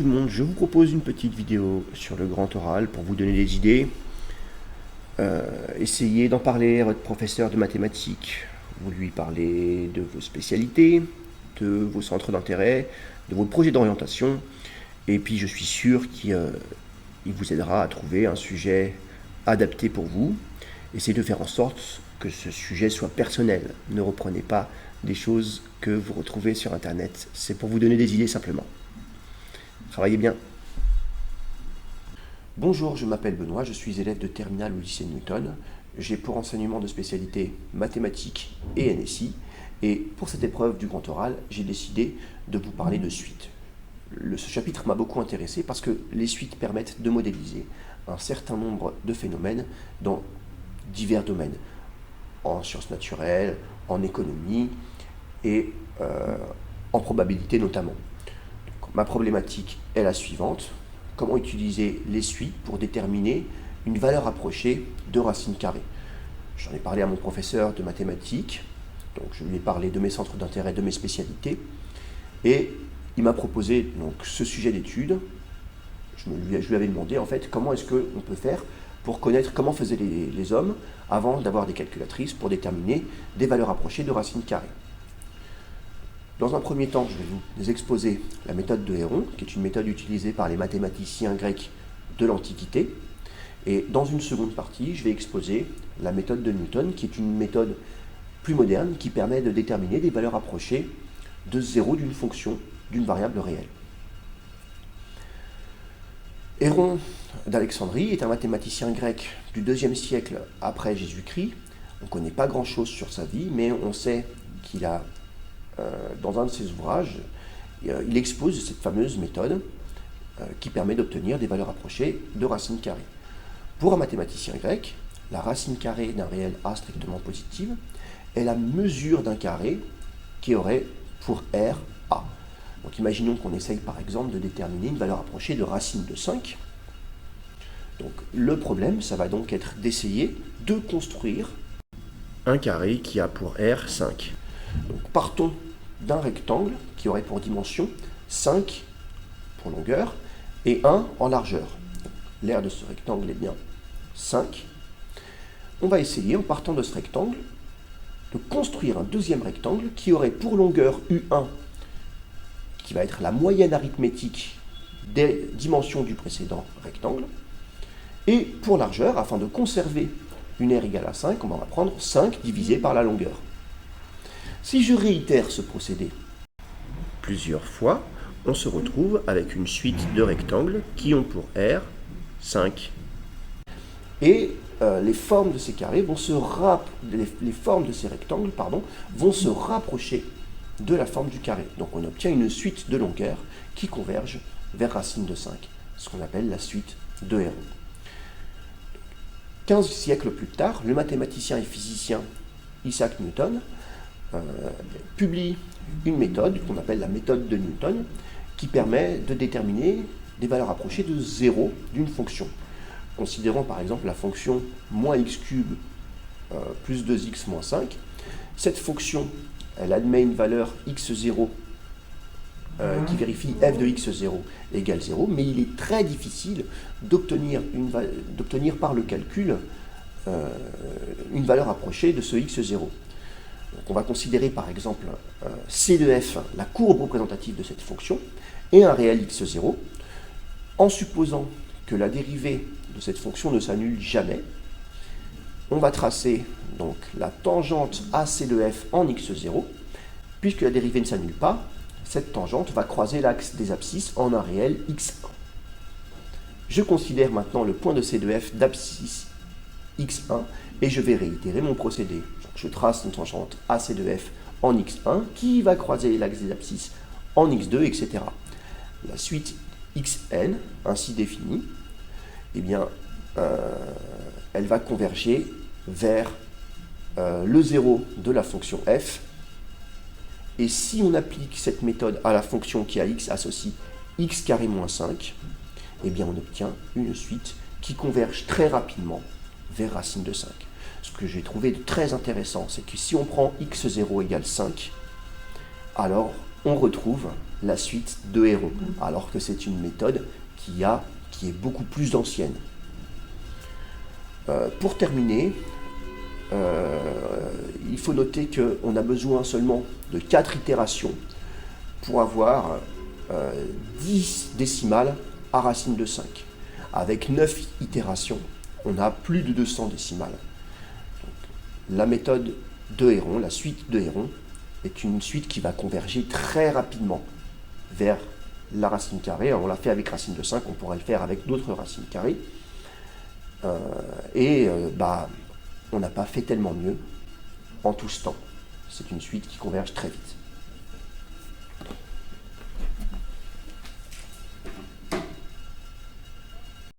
tout le monde, je vous propose une petite vidéo sur le grand oral pour vous donner des idées. Essayez d'en parler à votre professeur de mathématiques. Vous lui parlez de vos spécialités, de vos centres d'intérêt, de vos projets d'orientation. Et puis je suis sûr qu'il vous aidera à trouver un sujet adapté pour vous. Essayez de faire en sorte que ce sujet soit personnel. Ne reprenez pas des choses que vous retrouvez sur Internet. C'est pour vous donner des idées simplement. Travaillez bien. Bonjour, je m'appelle Benoît, je suis élève de terminale au lycée Newton. J'ai pour enseignement de spécialité mathématiques et NSI. Et pour cette épreuve du grand oral, j'ai décidé de vous parler de suites. Ce chapitre m'a beaucoup intéressé parce que les suites permettent de modéliser un certain nombre de phénomènes dans divers domaines, en sciences naturelles, en économie et en probabilité notamment. Donc, ma problématique est la suivante: comment utiliser les suites pour déterminer une valeur approchée de racine carrée. J'en ai parlé à mon professeur de mathématiques, donc je lui ai parlé de mes centres d'intérêt, de mes spécialités, et il m'a proposé donc ce sujet d'étude. Je lui avais demandé en fait comment est-ce qu'on peut faire pour connaître comment faisaient les hommes avant d'avoir des calculatrices pour déterminer des valeurs approchées de racine carrée. Dans un premier temps, je vais vous exposer la méthode de Héron, qui est une méthode utilisée par les mathématiciens grecs de l'Antiquité. Et dans une seconde partie, je vais exposer la méthode de Newton, qui est une méthode plus moderne, qui permet de déterminer des valeurs approchées de zéro d'une fonction, d'une variable réelle. Héron d'Alexandrie est un mathématicien grec du IIe siècle après Jésus-Christ. On ne connaît pas grand-chose sur sa vie, mais on sait qu'il a, dans un de ses ouvrages, il expose cette fameuse méthode qui permet d'obtenir des valeurs approchées de racine carrée. Pour un mathématicien grec, la racine carrée d'un réel A strictement positive est la mesure d'un carré qui aurait pour R A. Donc imaginons qu'on essaye par exemple de déterminer une valeur approchée de racine de 5. Donc le problème, ça va donc être d'essayer de construire un carré qui a pour R 5. Donc partons d'un rectangle qui aurait pour dimension 5 pour longueur et 1 en largeur. L'aire de ce rectangle est bien 5. On va essayer, en partant de ce rectangle, de construire un deuxième rectangle qui aurait pour longueur U1, qui va être la moyenne arithmétique des dimensions du précédent rectangle, et pour largeur, afin de conserver une aire égale à 5, on va prendre 5 divisé par la longueur. Si je réitère ce procédé plusieurs fois, on se retrouve avec une suite de rectangles qui ont pour R 5. Et les formes de ces carrés vont les formes de ces rectangles, vont se rapprocher de la forme du carré. Donc on obtient une suite de longueurs qui converge vers racine de 5, ce qu'on appelle la suite de Héron. 15 siècles plus tard, le mathématicien et physicien Isaac Newton publie une méthode qu'on appelle la méthode de Newton, qui permet de déterminer des valeurs approchées de 0 d'une fonction. Considérons par exemple la fonction moins x cube plus 2x moins 5. Cette fonction, elle admet une valeur x0 qui vérifie f de x0 égale 0, mais il est très difficile d'obtenir par le calcul une valeur approchée de ce x0. Donc on va considérer par exemple c de f, la courbe représentative de cette fonction, et un réel x0, en supposant que la dérivée de cette fonction ne s'annule jamais. On va tracer donc la tangente AC de f en x0. Puisque la dérivée ne s'annule pas, cette tangente va croiser l'axe des abscisses en un réel x1. Je considère maintenant le point de C de f d'abscisse x1 et je vais réitérer mon procédé. Donc je trace une tangente AC de f en x1 qui va croiser l'axe des abscisses en x2, etc. La suite xn, ainsi définie, eh bien, elle va converger vers le 0 de la fonction f. Et si on applique cette méthode à la fonction qui à x associe x carré moins 5, eh bien on obtient une suite qui converge très rapidement vers racine de 5. Ce que j'ai trouvé de très intéressant, c'est que si on prend x0 égale 5, alors on retrouve la suite de Héron, alors que c'est une méthode qui est beaucoup plus ancienne. Pour terminer, il faut noter qu'on a besoin seulement de 4 itérations pour avoir 10 décimales à racine de 5. Avec 9 itérations, on a plus de 200 décimales. Donc, la méthode de Héron, la suite de Héron, est une suite qui va converger très rapidement vers la racine carrée. Alors, on l'a fait avec racine de 5, on pourrait le faire avec d'autres racines carrées. On n'a pas fait tellement mieux en tout ce temps. C'est une suite qui converge très vite.